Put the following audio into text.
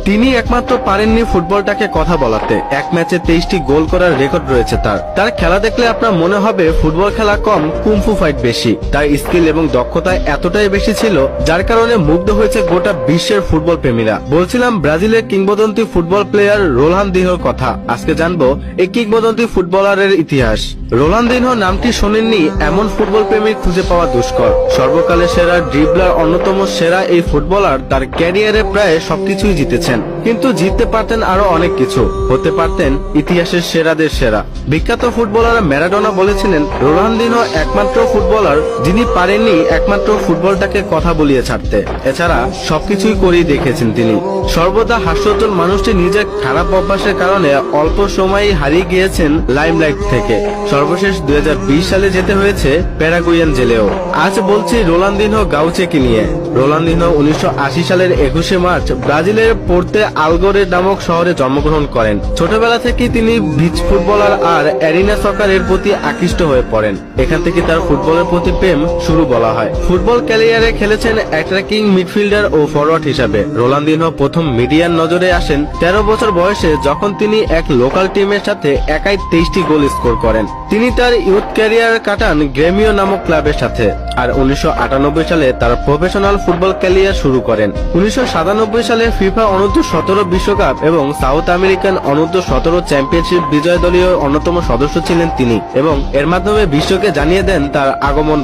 তিনি একমাত্র পারেননি ফুটবলটাকে কথা বলাতে। এক ম্যাচে 23টি গোল করার রেকর্ড রয়েছে তার খেলা দেখলে আপনার মনে হবে ফুটবল খেলা কম, কুমফু ফাইট বেশি। তার স্কিল এবং দক্ষতা এতটাই বেশি ছিল যার কারণে মুগ্ধ হয়েছে গোটা বিশ্বের ফুটবল প্রেমীরা। বলছিলাম ব্রাজিলের কিংবদন্তি ফুটবল প্লেয়ার রোনালদিনহোর কথা। আজকে জানবো এই কিংবদন্তি ফুটবলারের ইতিহাস। রোনালদিনহো নামটি শোনেননি এমন ফুটবল প্রেমী খুঁজে পাওয়া দুষ্কর। সর্বকালের সেরা ড্রিবলার, অন্যতম সেরা এই ফুটবলার তার ক্যারিয়ারে প্রায় সবকিছুই জিতেছেন, কিন্তু জিততে পারতেন আরো অনেক কিছু। হতে পারতেন ইতিহাসের সেরাদের সেরা। বিখ্যাত ফুটবলার ম্যারাডোনা বলেছিলেন রোনালদিনহো একমাত্র ফুটবলার যিনি পারেননি একমাত্র ফুটবলটাকে কথা বলিয়ে ছাড়তে। এছাড়া সবকিছুই করেই দেখেছেন তিনি। সর্বদা হাস্যোজ্জ্বল মানুষটি নিজের খারাপ অভ্যাসের কারণে অল্প সময়ই হারিয়ে গিয়েছেন লাইমলাইট থেকে। সর্বশেষ 2020 সালে যেতে হয়েছে প্যারাগুয়ান জেলেও। আজ বলছি রোনালদিনহো গাউচেকে নিয়ে। রোনালদিনহো 1980 সালের 21শে মার্চ ব্রাজিলের পোর্তে আলগোরে নামক শহরে জন্মগ্রহণ করেন। ছোটবেলা থেকেই তিনি বিচ ফুটবলার আর অ্যারিনা সকারের প্রতি আকৃষ্ট হয়ে পড়েন। এখান থেকে তার ফুটবলের প্রতি প্রেম শুরু বলা হয়। ফুটবল ক্যারিয়ারে খেলেছেন অ্যাটাকিং মিডফিল্ডার ও ফরওয়ার্ড হিসাবে। রোনালদিনহো প্রথম মিডিয়ার নজরে আসেন 13 বছর বয়সে, যখন তিনি এক লোকাল টিমের সাথে একাই 23টি গোল স্কোর করেন। তিনি তার ইউথ ক্যারিয়ার কাটান গ্রেমিও নামক ক্লাবের সাথে, আর 1998 সালে তার প্রফেশনাল ফুটবল ক্যারিয়ার শুরু করেন। 1997 সালে ফিফা অনূর্ধ্ব-17 বিশ্বকাপ এবং সাউথ আমেরিকান অনূর্ধ্ব-17 চ্যাম্পিয়নশিপ বিজয় দলীয় অন্যতম সদস্য ছিলেন তিনি, এবং এর মাধ্যমে বিশ্বকে জানিয়ে দেন তার আগমন।